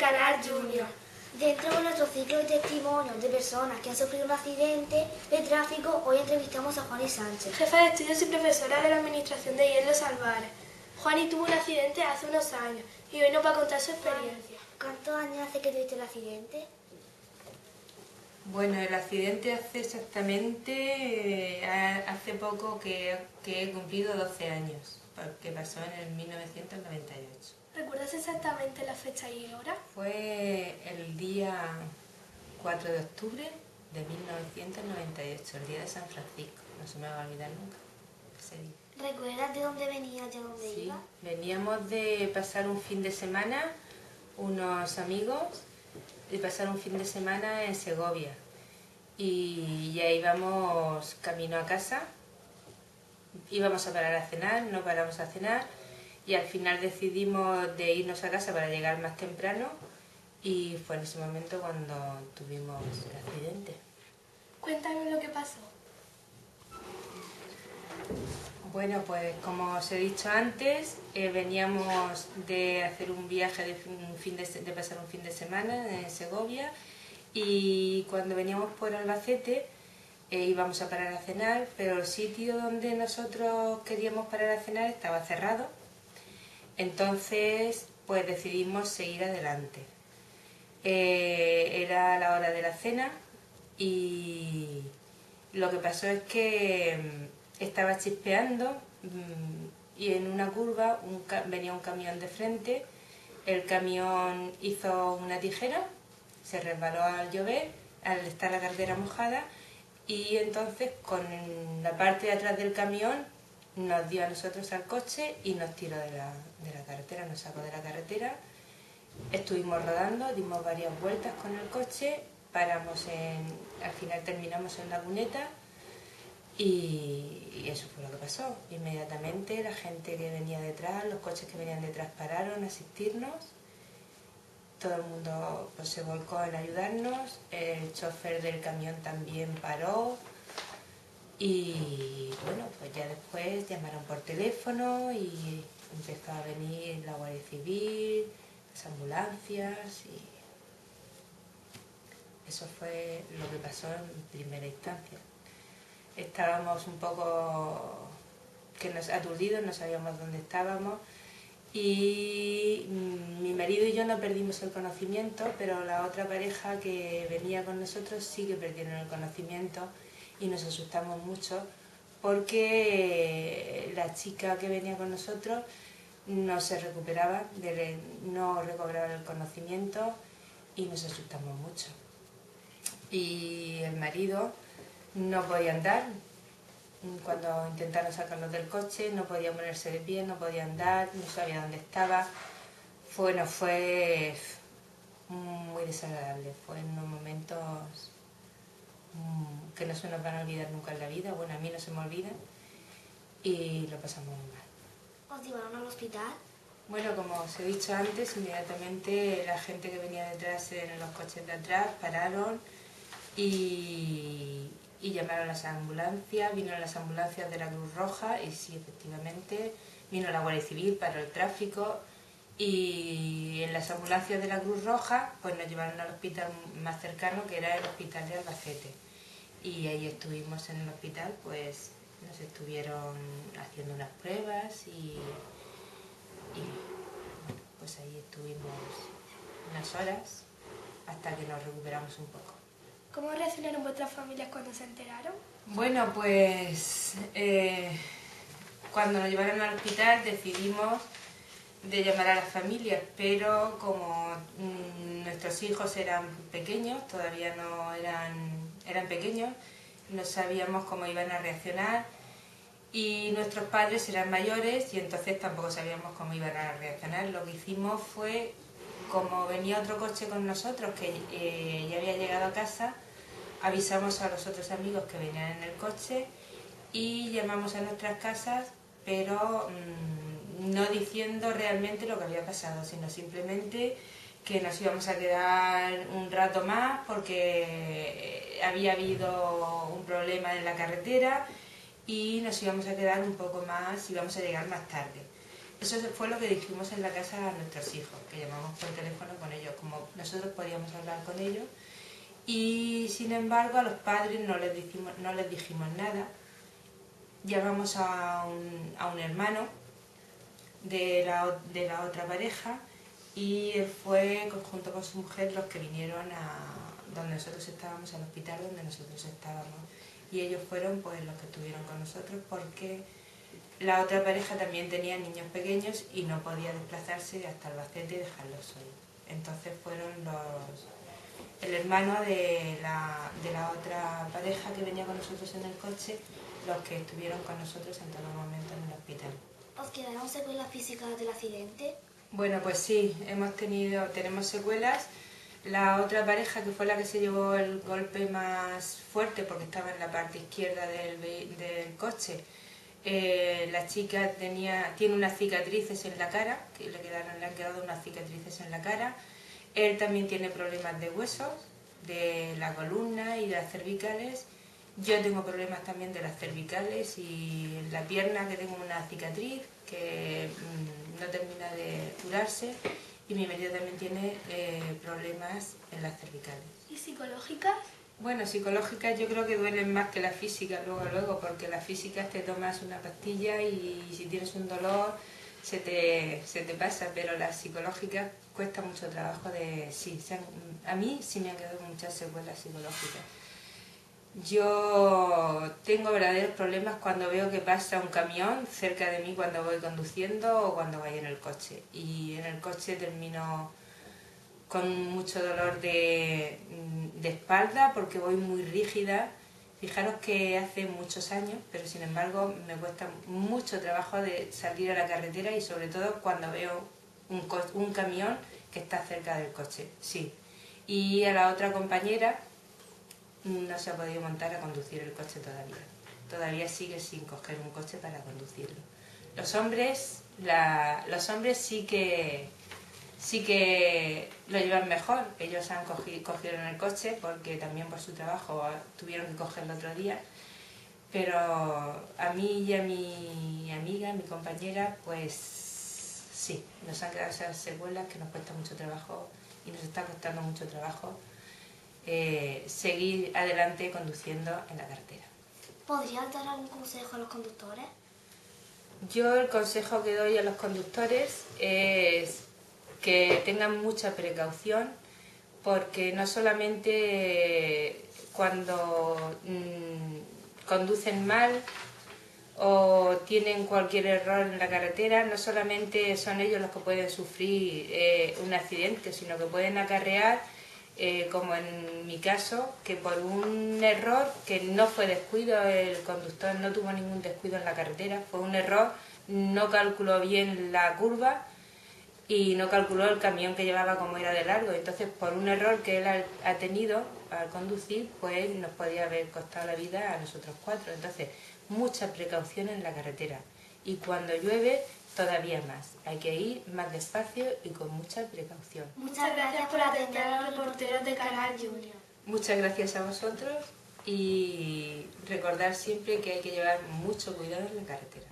Canal Junior. Dentro de nuestro ciclo de testimonios de personas que han sufrido un accidente de tráfico, hoy entrevistamos a Juani Sánchez, Jefa de estudios y profesora de la Administración de Hielos Albares. Juani tuvo un accidente hace unos años y hoy nos va a contar su experiencia. ¿Cuántos años hace que tuviste el accidente? Bueno, el accidente hace exactamente, hace poco que he cumplido 12 años, porque pasó en el 1998. ¿Recuerdas exactamente la fecha y hora? Fue el día 4 de octubre de 1998, el día de San Francisco. No se me va a olvidar nunca ese día. ¿Recuerdas de dónde venías, de dónde Sí, ibas? veníamos de pasar un fin de semana, unos amigos, de pasar un fin de semana en Segovia. Y ya íbamos camino a casa, íbamos a parar a cenar, no paramos a cenar y al final decidimos de irnos a casa para llegar más temprano y fue en ese momento cuando tuvimos el accidente. Cuéntanos lo que pasó. Bueno, pues como os he dicho antes, veníamos de hacer un viaje de pasar un fin de semana en Segovia y cuando veníamos por Albacete íbamos a parar a cenar, pero el sitio donde nosotros queríamos parar a cenar estaba cerrado, entonces pues decidimos seguir adelante. Era la hora de la cena y lo que pasó es que estaba chispeando y en una curva venía un camión de frente, el camión hizo una tijera, se resbaló al llover, al estar la carretera mojada y entonces con la parte de atrás del camión nos dio a nosotros al coche y nos tiró de la carretera, nos sacó de la carretera. Estuvimos rodando, dimos varias vueltas con el coche, al final terminamos en la cuneta y eso fue lo que pasó. Inmediatamente la gente que venía detrás, los coches que venían detrás pararon a asistirnos. Todo el mundo pues, se volcó en ayudarnos, el chofer del camión también paró y bueno, pues ya después llamaron por teléfono y empezó a venir la Guardia Civil, las ambulancias y eso fue lo que pasó en primera instancia. Estábamos un poco aturdidos, no sabíamos dónde estábamos. Y mi marido y yo no perdimos el conocimiento, pero la otra pareja que venía con nosotros sí que perdieron el conocimiento y nos asustamos mucho porque la chica que venía con nosotros no se recuperaba, no recobraba el conocimiento y nos asustamos mucho. Y el marido no podía andar. Cuando intentaron sacarnos del coche, no podía ponerse de pie, no podía andar, no sabía dónde estaba. Fue muy desagradable, fue en unos momentos que no se nos van a olvidar nunca en la vida, bueno, a mí no se me olvida, y lo pasamos muy mal. ¿Os llevaron al hospital? Bueno, como os he dicho antes, inmediatamente la gente que venía detrás en los coches de atrás pararon y llamaron a las ambulancias, vinieron las ambulancias de la Cruz Roja y sí, efectivamente, vino la Guardia Civil, paró el tráfico y en las ambulancias de la Cruz Roja pues nos llevaron al hospital más cercano, que era el hospital de Albacete. Y ahí estuvimos en el hospital, pues nos estuvieron haciendo unas pruebas y bueno, pues ahí estuvimos unas horas hasta que nos recuperamos un poco. ¿Cómo reaccionaron vuestras familias cuando se enteraron? Bueno, pues cuando nos llevaron al hospital decidimos de llamar a las familias, pero como nuestros hijos eran pequeños, todavía no eran pequeños, no sabíamos cómo iban a reaccionar y nuestros padres eran mayores y entonces tampoco sabíamos cómo iban a reaccionar. Lo que hicimos fue, como venía otro coche con nosotros que ya había llegado a casa, avisamos a los otros amigos que venían en el coche y llamamos a nuestras casas, pero no diciendo realmente lo que había pasado, sino simplemente que nos íbamos a quedar un rato más porque había habido un problema en la carretera y nos íbamos a quedar un poco más, íbamos a llegar más tarde. Eso fue lo que dijimos en la casa a nuestros hijos, que llamamos por teléfono con ellos, como nosotros podíamos hablar con ellos y sin embargo a los padres no les dijimos nada. Llamamos a un hermano de la otra pareja y él fue junto con su mujer los que vinieron a donde nosotros estábamos, al hospital donde nosotros estábamos, y ellos fueron pues los que estuvieron con nosotros porque la otra pareja también tenía niños pequeños y no podía desplazarse hasta Albacete y dejarlos solos. Entonces fueron el hermano de la otra pareja que venía con nosotros en el coche los que estuvieron con nosotros en todo momento en el hospital. ¿Os quedaron secuelas físicas del accidente? Bueno, pues sí, tenemos secuelas. La otra pareja, que fue la que se llevó el golpe más fuerte porque estaba en la parte izquierda del coche, la chica tiene unas cicatrices en la cara, que le han quedado unas cicatrices en la cara. Él también tiene problemas de huesos, de la columna y de las cervicales. Yo tengo problemas también de las cervicales y en la pierna, que tengo una cicatriz que no termina de curarse, y mi marido también tiene problemas en las cervicales. ¿Y psicológicas? Bueno, psicológicas yo creo que duelen más que la física luego, porque la física te tomas una pastilla y si tienes un dolor se te pasa, pero las psicológicas cuesta mucho trabajo a mí sí me han quedado muchas secuelas psicológicas. Yo tengo verdaderos problemas cuando veo que pasa un camión cerca de mí cuando voy conduciendo o cuando voy en el coche. Y en el coche termino con mucho dolor de espalda porque voy muy rígida. Fijaros que hace muchos años, pero sin embargo me cuesta mucho trabajo de salir a la carretera y sobre todo cuando veo un camión que está cerca del coche. Sí. Y a la otra compañera no se ha podido montar a conducir el coche todavía. Todavía sigue sin coger un coche para conducirlo. Los hombres sí que lo llevan mejor. Ellos cogieron el coche porque también por su trabajo tuvieron que cogerlo otro día. Pero a mí y a mi amiga, mi compañera, pues sí, nos han quedado esas secuelas que nos cuesta mucho trabajo y nos está costando mucho trabajo seguir adelante conduciendo en la carretera. ¿Podrías dar algún consejo a los conductores? Yo el consejo que doy a los conductores es que tengan mucha precaución, porque no solamente cuando conducen mal o tienen cualquier error en la carretera, no solamente son ellos los que pueden sufrir un accidente, sino que pueden acarrear, como en mi caso, que por un error, que no fue descuido, el conductor no tuvo ningún descuido en la carretera, fue un error, no calculó bien la curva y no calculó el camión que llevaba como era de largo. Entonces, por un error que él ha tenido al conducir, pues nos podía haber costado la vida a nosotros 4. Entonces, mucha precaución en la carretera. Y cuando llueve, todavía más. Hay que ir más despacio y con mucha precaución. Muchas gracias por atender a los reporteros de Canal Junior. Muchas gracias a vosotros y recordar siempre que hay que llevar mucho cuidado en la carretera.